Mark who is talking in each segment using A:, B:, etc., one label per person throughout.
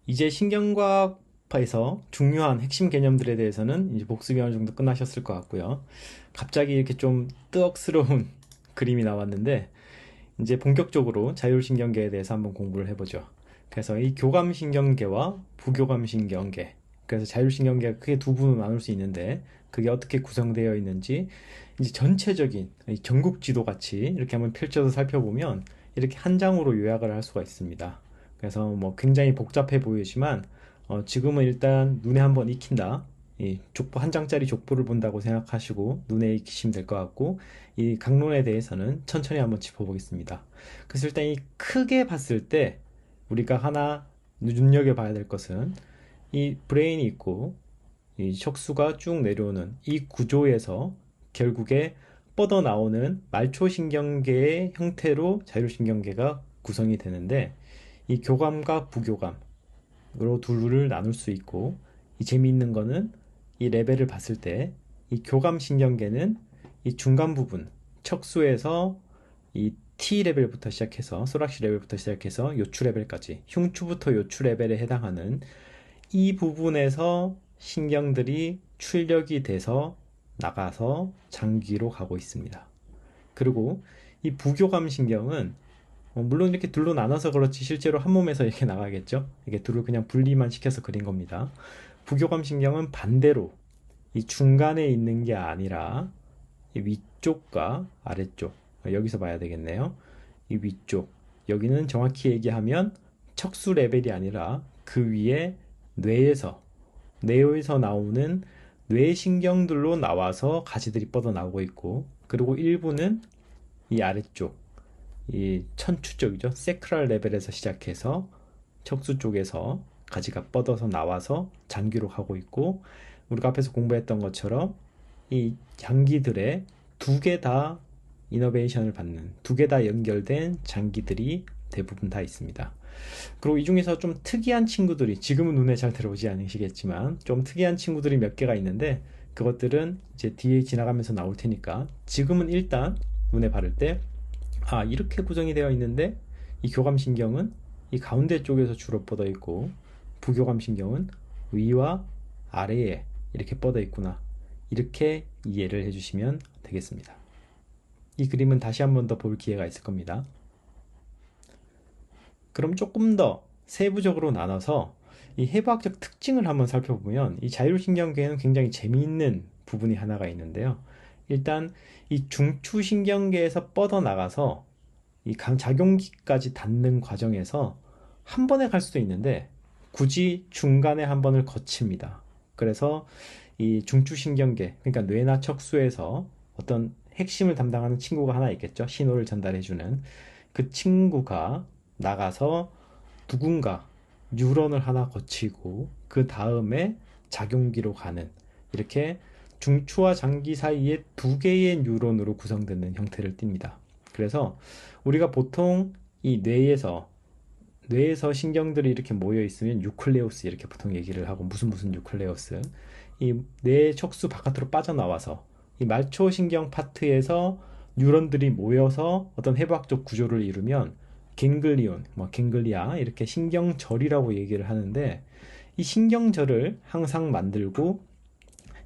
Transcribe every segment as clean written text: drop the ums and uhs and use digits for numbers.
A: 이제 신경과학에서 중요한 핵심 개념들에 대해서는 이제 복습이 어느 정도 끝나셨을 것 같고요. 갑자기 이렇게 좀 뜨억스러운 그림이 나왔는데 이제 본격적으로 자율신경계에 대해서 한번 공부를 해보죠. 그래서 이 교감신경계와 부교감신경계, 그래서 자율신경계가 크게 두 부분으로 나눌 수 있는데 그게 어떻게 구성되어 있는지 이제 전체적인 전국지도 같이 이렇게 한번 펼쳐서 살펴보면 이렇게 한 장으로 요약을 할 수가 있습니다. 그래서 뭐 굉장히 복잡해 보이지만 지금은 일단 눈에 한번 익힌다. 이 족보 한 장짜리 족보를 본다고 생각하시고 눈에 익히시면 될 것 같고 이 강론에 대해서는 천천히 한번 짚어보겠습니다. 그래서 일단 이 크게 봤을 때 우리가 하나 눈여겨봐야 될 것은 이 브레인이 있고 이 척수가 쭉 내려오는 이 구조에서 결국에 뻗어나오는 말초신경계의 형태로 자율신경계가 구성이 되는데 이 교감과 부교감으로 둘을 나눌 수 있고 이 재미있는 거는 이 레벨을 봤을 때 이 교감신경계는 이 중간 부분 척수에서 이 T 레벨부터 시작해서 소락시 레벨부터 시작해서 요추 레벨까지 흉추부터 요추 레벨에 해당하는 이 부분에서 신경들이 출력이 돼서 나가서 장기로 가고 있습니다. 그리고 이 부교감 신경은 물론 이렇게 둘로 나눠서 그렇지 실제로 한 몸에서 이렇게 나가겠죠. 이게 둘을 그냥 분리만 시켜서 그린 겁니다. 부교감 신경은 반대로 이 중간에 있는 게 아니라 이 위쪽과 아래쪽 여기서 봐야 되겠네요. 이 위쪽 여기는 정확히 얘기하면 척수 레벨이 아니라 그 위에 뇌에서 나오는 뇌신경들로 나와서 가지들이 뻗어나오고 있고 그리고 일부는 이 아래쪽 이 천추 쪽이죠. 세크랄 레벨에서 시작해서 척수 쪽에서 가지가 뻗어서 나와서 장기로 가고 있고 우리가 앞에서 공부했던 것처럼 이 장기들의 두 개 다 이너베이션을 받는 두 개 다 연결된 장기들이 대부분 다 있습니다. 그리고 이 중에서 좀 특이한 친구들이 지금은 눈에 잘 들어오지 않으시겠지만 좀 특이한 친구들이 몇 개가 있는데 그것들은 이제 뒤에 지나가면서 나올 테니까 지금은 일단 눈에 바를 때 이렇게 구성이 되어 있는데 이 교감신경은 이 가운데 쪽에서 주로 뻗어 있고 부교감신경은 위와 아래에 이렇게 뻗어 있구나 이렇게 이해를 해주시면 되겠습니다. 이 그림은 다시 한번 더 볼 기회가 있을 겁니다. 그럼 조금 더 세부적으로 나눠서 이 해부학적 특징을 한번 살펴보면 이 자율신경계에는 굉장히 재미있는 부분이 하나가 있는데요. 일단 이 중추신경계에서 뻗어나가서 이 작용기까지 닿는 과정에서 한 번에 갈 수도 있는데 굳이 중간에 한 번을 거칩니다. 그래서 이 중추신경계, 그러니까 뇌나 척수에서 어떤 핵심을 담당하는 친구가 하나 있겠죠. 신호를 전달해주는 그 친구가 나가서 누군가 뉴런을 하나 거치고 그 다음에 작용기로 가는 이렇게 중추와 장기 사이에 두 개의 뉴런으로 구성되는 형태를 띱니다. 그래서 우리가 보통 이 뇌에서 신경들이 이렇게 모여 있으면 뉴클레우스 이렇게 보통 얘기를 하고 무슨 뉴클레우스 이 뇌 척수 바깥으로 빠져나와서 이 말초신경 파트에서 뉴런들이 모여서 어떤 해부학적 구조를 이루면 갱글리온, 뭐 갱글리아 이렇게 신경절이라고 얘기를 하는데 이 신경절을 항상 만들고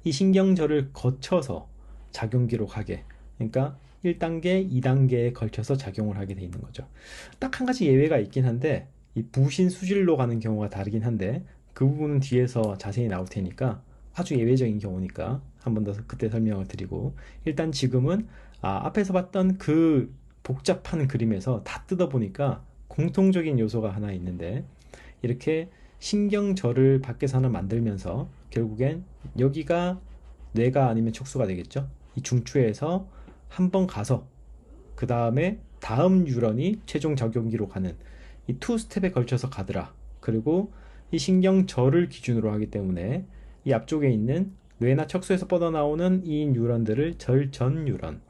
A: 이 신경절을 거쳐서 작용기로 가게 그러니까 1단계, 2단계에 걸쳐서 작용을 하게 돼 있는 거죠. 딱 한 가지 예외가 있긴 한데 이 부신 수질로 가는 경우가 다르긴 한데 그 부분은 뒤에서 자세히 나올 테니까 아주 예외적인 경우니까 한 번 더 그때 설명을 드리고 일단 지금은 앞에서 봤던 그 복잡한 그림에서 다 뜯어보니까 공통적인 요소가 하나 있는데 이렇게 신경절을 밖에서 하나 만들면서 결국엔 여기가 뇌가 아니면 척수가 되겠죠. 이 중추에서 한 번 가서 그 다음에 다음 뉴런이 최종 작용기로 가는 이 투 스텝에 걸쳐서 가더라. 그리고 이 신경절을 기준으로 하기 때문에 이 앞쪽에 있는 뇌나 척수에서 뻗어나오는 이 뉴런들을 절전 뉴런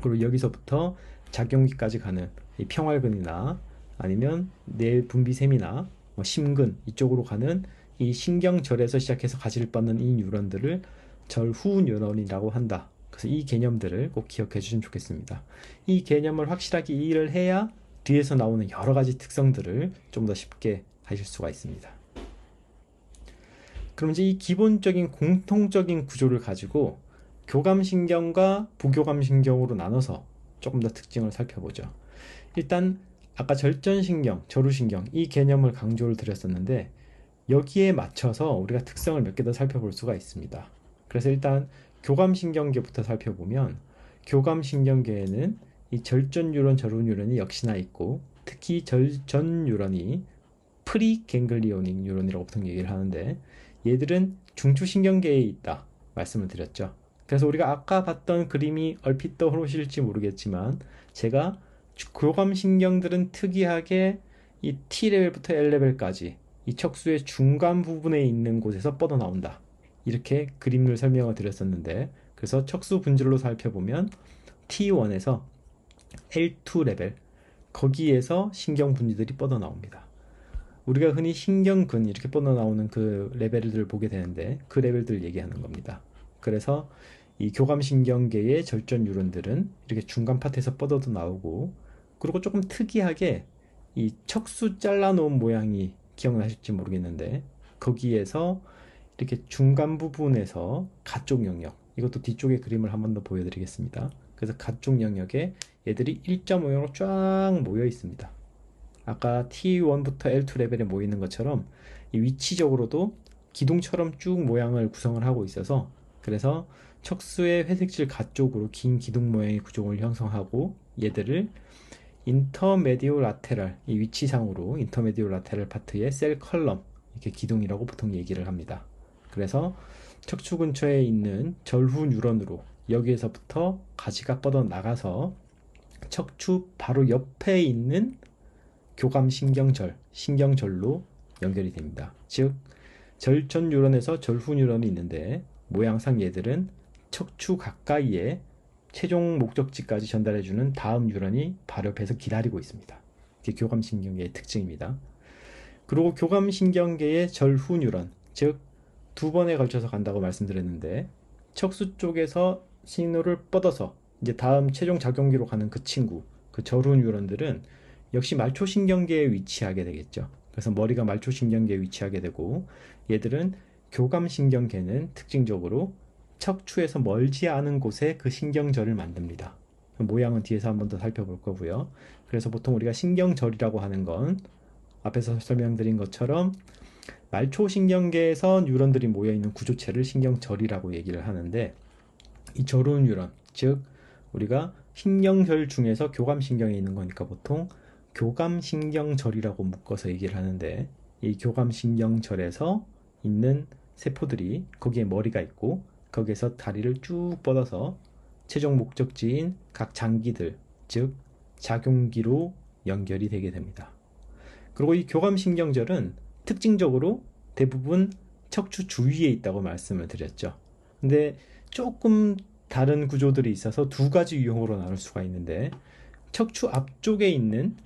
A: 그리고 여기서부터 작용기까지 가는 이 평활근이나 아니면 뇌 분비샘이나 뭐 심근 이쪽으로 가는 이 신경절에서 시작해서 가지를 뻗는 이 뉴런들을 절후 뉴런이라고 한다. 그래서 이 개념들을 꼭 기억해 주시면 좋겠습니다. 이 개념을 확실하게 이해를 해야 뒤에서 나오는 여러 가지 특성들을 좀 더 쉽게 하실 수가 있습니다. 그럼 이제 이 기본적인 공통적인 구조를 가지고 교감신경과 부교감신경으로 나눠서 조금 더 특징을 살펴보죠. 일단 아까 절전신경, 저루신경 이 개념을 강조를 드렸었는데 여기에 맞춰서 우리가 특성을 몇 개 더 살펴볼 수가 있습니다. 그래서 일단 교감신경계부터 살펴보면 교감신경계에는 이 절전뉴런, 저루뉴런이 역시나 있고 특히 절전뉴런이 프리갱글리오닉 뉴런이라고 보통 얘기를 하는데 얘들은 중추신경계에 있다 말씀을 드렸죠. 그래서 우리가 아까 봤던 그림이 얼핏 떠오르실지 모르겠지만 제가 교감신경들은 특이하게 이 T레벨부터 L레벨까지 이 척수의 중간 부분에 있는 곳에서 뻗어나온다. 이렇게 그림을 설명을 드렸었는데 그래서 척수 분절로 살펴보면 T1에서 L2 레벨 거기에서 신경 분지들이 뻗어나옵니다. 우리가 흔히 신경근 이렇게 뻗어나오는 그 레벨들을 보게 되는데 그 레벨들을 얘기하는 겁니다. 그래서 이 교감신경계의 절전 뉴런들은 이렇게 중간 파트에서 뻗어도 나오고 그리고 조금 특이하게 이 척수 잘라놓은 모양이 기억나실지 모르겠는데 거기에서 이렇게 중간 부분에서 가쪽 영역 이것도 뒤쪽에 그림을 한 번 더 보여드리겠습니다. 그래서 가쪽 영역에 얘들이 1.5로 쫙 모여 있습니다. 아까 T1부터 L2 레벨에 모이는 것처럼 이 위치적으로도 기둥처럼 쭉 모양을 구성을 하고 있어서 그래서 척수의 회색질 가쪽으로 긴 기둥 모양의 구종을 형성하고 얘들을 인터메디오 라테랄 이 위치상으로 인터메디오 라테랄 파트의 셀 컬럼 이렇게 기둥이라고 보통 얘기를 합니다. 그래서 척추 근처에 있는 절후 뉴런으로 여기에서부터 가지가 뻗어 나가서 척추 바로 옆에 있는 교감신경절, 신경절로 연결이 됩니다. 즉 절전 뉴런에서 절후 뉴런이 있는데 모양상 얘들은 척추 가까이에 최종 목적지까지 전달해주는 다음 뉴런이 바로 옆에서 기다리고 있습니다. 이게 교감신경계의 특징입니다. 그리고 교감신경계의 절후 뉴런, 즉 두 번에 걸쳐서 간다고 말씀드렸는데 척수 쪽에서 신호를 뻗어서 이제 다음 최종 작용기로 가는 그 친구, 그 절후 뉴런들은 역시 말초신경계에 위치하게 되겠죠. 그래서 머리가 말초신경계에 위치하게 되고 얘들은 교감신경계는 특징적으로 척추에서 멀지 않은 곳에 그 신경절을 만듭니다. 모양은 뒤에서 한 번 더 살펴볼 거고요. 그래서 보통 우리가 신경절이라고 하는 건 앞에서 설명드린 것처럼 말초신경계에서 뉴런들이 모여있는 구조체를 신경절이라고 얘기를 하는데 이 절후 뉴런, 즉 우리가 신경절 중에서 교감신경에 있는 거니까 보통 교감신경절이라고 묶어서 얘기를 하는데 이 교감신경절에서 있는 세포들이 거기에 머리가 있고 거기에서 다리를 쭉 뻗어서 최종 목적지인 각 장기들, 즉 작용기로 연결이 되게 됩니다. 그리고 이 교감신경절은 특징적으로 대부분 척추 주위에 있다고 말씀을 드렸죠. 근데 조금 다른 구조들이 있어서 두 가지 유형으로 나눌 수가 있는데 척추 앞쪽에 있는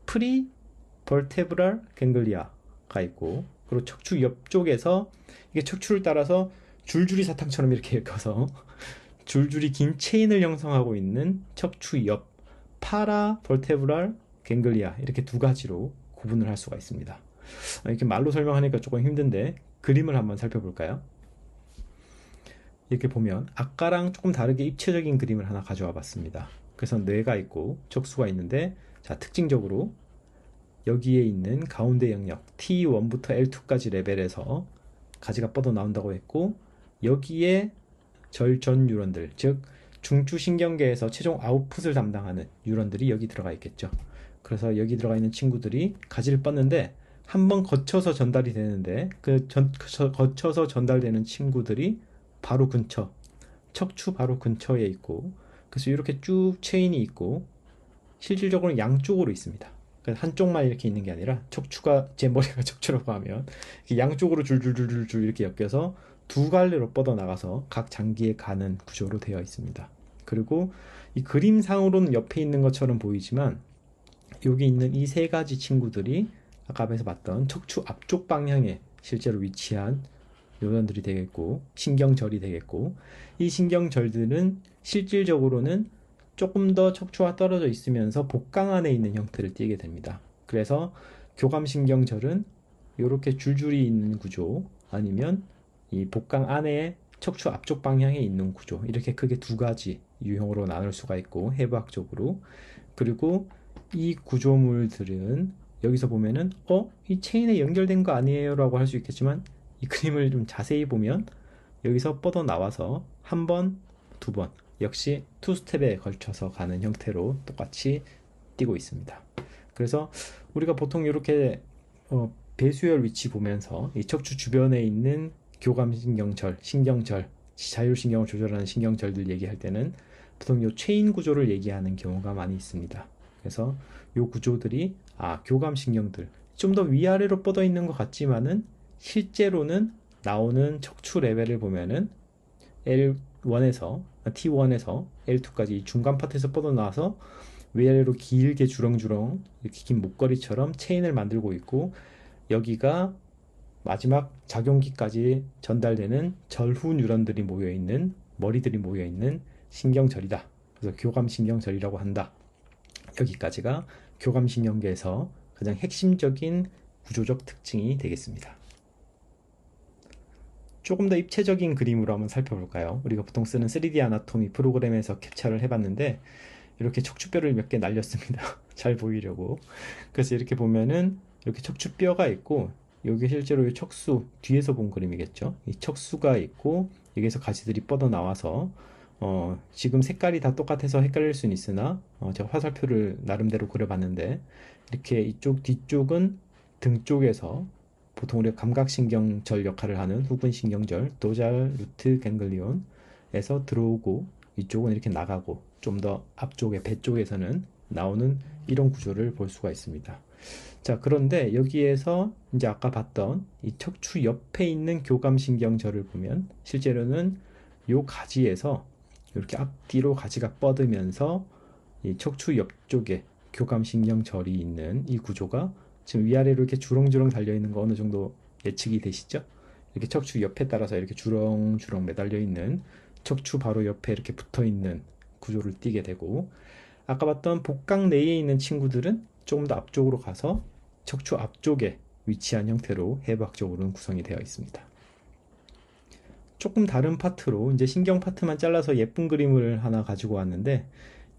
A: 프리버테브랄 갱글리아가 있고 그리고 척추 옆쪽에서 이게 척추를 따라서 줄줄이 사탕처럼 이렇게 엮어서 줄줄이 긴 체인을 형성하고 있는 척추 옆 파라버테브랄 갱글리아 이렇게 두 가지로 구분을 할 수가 있습니다. 이렇게 말로 설명하니까 조금 힘든데 그림을 한번 살펴볼까요? 이렇게 보면 아까랑 조금 다르게 입체적인 그림을 하나 가져와 봤습니다. 그래서 뇌가 있고 척수가 있는데 자 특징적으로 여기에 있는 가운데 영역 T1부터 L2까지 레벨에서 가지가 뻗어 나온다고 했고 여기에 절전 뉴런들 즉 중추신경계에서 최종 아웃풋을 담당하는 뉴런들이 여기 들어가 있겠죠. 그래서 여기 들어가 있는 친구들이 가지를 뻗는데 한번 거쳐서 전달이 되는데 거쳐서 전달되는 친구들이 바로 근처 척추 바로 근처에 있고 그래서 이렇게 쭉 체인이 있고 실질적으로 양쪽으로 있습니다. 그래서 한쪽만 이렇게 있는 게 아니라 척추가 제 머리가 척추라고 하면 양쪽으로 줄줄줄줄 이렇게 엮여서 두 갈래로 뻗어 나가서 각 장기에 가는 구조로 되어 있습니다. 그리고 이 그림상으로는 옆에 있는 것처럼 보이지만 여기 있는 이 세 가지 친구들이 아까 앞에서 봤던 척추 앞쪽 방향에 실제로 위치한 요런들이 되겠고 신경절이 되겠고 이 신경절들은 실질적으로는 조금 더 척추와 떨어져 있으면서 복강 안에 있는 형태를 띠게 됩니다. 그래서 교감신경절은 이렇게 줄줄이 있는 구조 아니면 이 복강 안에 척추 앞쪽 방향에 있는 구조, 이렇게 크게 두 가지 유형으로 나눌 수가 있고, 해부학적으로. 그리고 이 구조물들은 여기서 보면은 이 체인에 연결된 거 아니에요? 라고 할 수 있겠지만, 이 그림을 좀 자세히 보면 여기서 뻗어 나와서 한 번, 두 번, 역시 투 스텝에 걸쳐서 가는 형태로 똑같이 띄고 있습니다. 그래서 우리가 보통 이렇게 배수열 위치 보면서 이 척추 주변에 있는 교감신경절, 신경절, 자율신경을 조절하는 신경절들 얘기할 때는 보통 이 체인 구조를 얘기하는 경우가 많이 있습니다. 그래서 이 구조들이 교감신경들, 좀 더 위아래로 뻗어 있는 것 같지만은 실제로는 나오는 척추 레벨을 보면은 L1에서 T1에서 L2까지 중간 파트에서 뻗어 나와서 위아래로 길게 주렁주렁 이렇게 긴 목걸이처럼 체인을 만들고 있고, 여기가 마지막 작용기까지 전달되는 절후 뉴런들이 모여있는, 머리들이 모여있는 신경절이다. 그래서 교감신경절이라고 한다. 여기까지가 교감신경계에서 가장 핵심적인 구조적 특징이 되겠습니다. 조금 더 입체적인 그림으로 한번 살펴볼까요? 우리가 보통 쓰는 3D 아나토미 프로그램에서 캡처를 해봤는데, 이렇게 척추뼈를 몇 개 날렸습니다. 잘 보이려고. 그래서 이렇게 보면은 이렇게 척추뼈가 있고, 여기 실제로 이 척수, 뒤에서 본 그림이겠죠? 이 척수가 있고, 여기서 가지들이 뻗어 나와서 지금 색깔이 다 똑같아서 헷갈릴 수는 있으나 제가 화살표를 나름대로 그려봤는데, 이렇게 이쪽 뒤쪽은 등 쪽에서 보통 우리가 감각신경절 역할을 하는 후근신경절, 도잘 루트 갱글리온에서 들어오고, 이쪽은 이렇게 나가고, 좀 더 앞쪽에 배 쪽에서는 나오는 이런 구조를 볼 수가 있습니다. 자, 그런데 여기에서 이제 아까 봤던 이 척추 옆에 있는 교감신경절을 보면 실제로는 요 가지에서 이렇게 앞뒤로 가지가 뻗으면서 이 척추 옆쪽에 교감신경절이 있는 이 구조가 지금 위아래로 이렇게 주렁주렁 달려있는 거 어느 정도 예측이 되시죠? 이렇게 척추 옆에 따라서 이렇게 주렁주렁 매달려 있는, 척추 바로 옆에 이렇게 붙어 있는 구조를 띠게 되고, 아까 봤던 복강 내에 있는 친구들은 조금 더 앞쪽으로 가서 척추 앞쪽에 위치한 형태로 해부학적으로는 구성이 되어 있습니다. 조금 다른 파트로 이제 신경 파트만 잘라서 예쁜 그림을 하나 가지고 왔는데,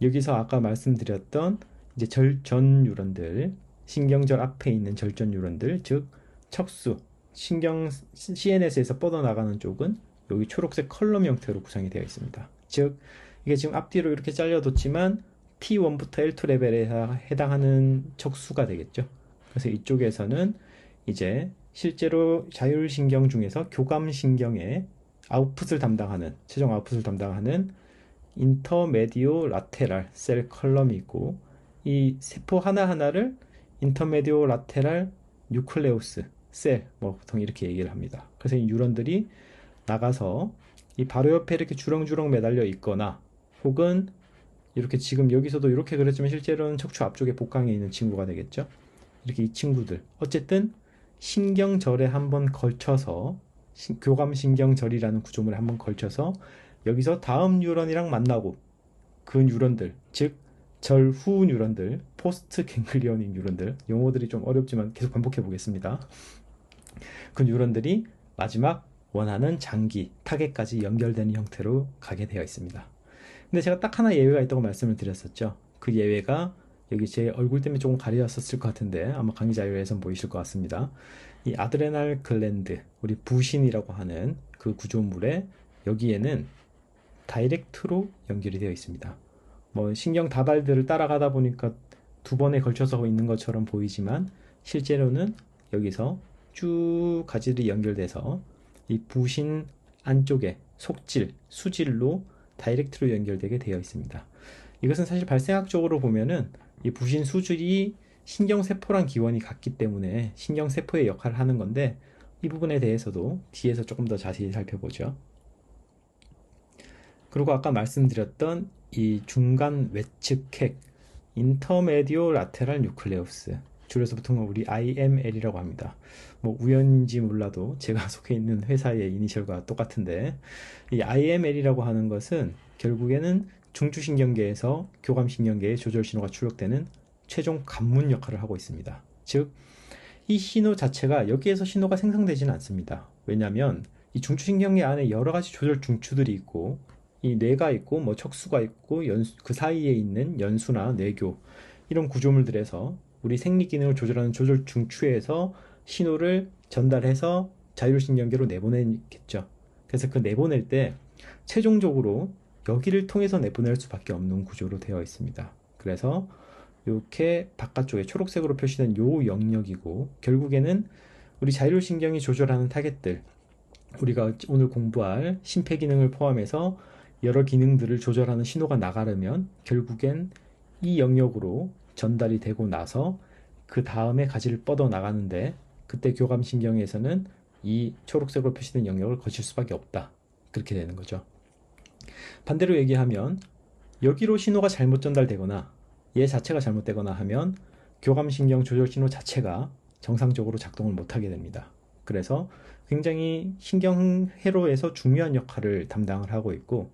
A: 여기서 아까 말씀드렸던 이제 절전 뉴런들, 신경절 앞에 있는 절전 뉴런들, 즉 척수, 신경 CNS에서 뻗어나가는 쪽은 여기 초록색 컬럼 형태로 구성이 되어 있습니다. 즉 이게 지금 앞뒤로 이렇게 잘려뒀지만 T1부터 L2 레벨에 해당하는 척수가 되겠죠. 그래서 이쪽에서는 이제 실제로 자율신경 중에서 교감신경의 아웃풋을 담당하는, 최종 아웃풋을 담당하는 인터메디오 라테랄 셀 컬럼이 있고, 이 세포 하나하나를 인터메디오 라테랄 뉴클레우스 셀, 보통 이렇게 얘기를 합니다. 그래서 이 뉴런들이 나가서 이 바로 옆에 이렇게 주렁주렁 매달려 있거나, 혹은 이렇게 지금 여기서도 이렇게 그렸지만 실제로는 척추 앞쪽에 복강에 있는 친구가 되겠죠. 이렇게 이 친구들, 어쨌든 신경절에 한번 걸쳐서, 교감신경절이라는 구조물에 한번 걸쳐서 여기서 다음 뉴런이랑 만나고, 그 뉴런들, 즉 절후 뉴런들, 포스트 갱글리언인 뉴런들, 용어들이 좀 어렵지만 계속 반복해 보겠습니다. 그 뉴런들이 마지막 원하는 장기, 타겟까지 연결되는 형태로 가게 되어 있습니다. 근데 제가 딱 하나 예외가 있다고 말씀을 드렸었죠. 그 예외가 여기 제 얼굴 때문에 조금 가려졌을 것 같은데 아마 강의 자료에선 보이실 것 같습니다. 이 아드레날 글랜드, 우리 부신이라고 하는 그 구조물에 여기에는 다이렉트로 연결이 되어 있습니다. 신경 다발들을 따라가다 보니까 두 번에 걸쳐서 있는 것처럼 보이지만 실제로는 여기서 쭉 가지들이 연결돼서 이 부신 안쪽에 속질, 수질로 다이렉트로 연결되게 되어 있습니다. 이것은 사실 발생학적으로 보면은 이 부신 수질이 신경세포랑 기원이 같기 때문에 신경세포의 역할을 하는 건데, 이 부분에 대해서도 뒤에서 조금 더 자세히 살펴보죠. 그리고 아까 말씀드렸던 이 중간 외측핵, 인터메디오 라테랄 뉴클레우스, 줄여서 보통 우리 IML이라고 합니다. 우연인지 몰라도 제가 속해 있는 회사의 이니셜과 똑같은데, 이 IML이라고 하는 것은 결국에는 중추신경계에서 교감신경계에 조절 신호가 출력되는 최종 관문 역할을 하고 있습니다. 즉, 이 신호 자체가 여기에서 신호가 생성되지는 않습니다. 왜냐하면 이 중추신경계 안에 여러 가지 조절 중추들이 있고 이 뇌가 있고 뭐 척수가 있고 그 사이에 있는 연수나 뇌교 이런 구조물들에서 우리 생리 기능을 조절하는 조절 중추에서 신호를 전달해서 자율신경계로 내보내겠죠. 그래서 그 내보낼 때 최종적으로 여기를 통해서 내보낼 수밖에 없는 구조로 되어 있습니다. 그래서 이렇게 바깥쪽에 초록색으로 표시된 요 영역이고 결국에는 우리 자율신경이 조절하는 타겟들 우리가 오늘 공부할 심폐기능을 포함해서 여러 기능들을 조절하는 신호가 나가려면 결국엔 이 영역으로 전달이 되고 나서 그 다음에 가지를 뻗어 나가는데 그때 교감신경에서는 이 초록색으로 표시된 영역을 거칠 수밖에 없다. 그렇게 되는 거죠. 반대로 얘기하면 여기로 신호가 잘못 전달되거나 얘 자체가 잘못되거나 하면 교감신경 조절 신호 자체가 정상적으로 작동을 못하게 됩니다. 그래서 굉장히 신경회로에서 중요한 역할을 담당을 하고 있고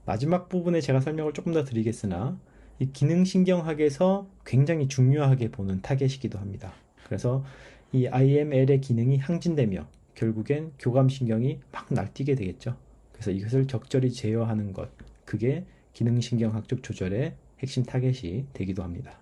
A: 마지막 부분에 제가 설명을 조금 더 드리겠으나 이 기능신경학에서 굉장히 중요하게 보는 타겟이기도 합니다. 그래서 이 IML의 기능이 항진되며 결국엔 교감신경이 막 날뛰게 되겠죠. 그래서 이것을 적절히 제어하는 것, 그게 기능신경학적 조절의 핵심 타겟이 되기도 합니다.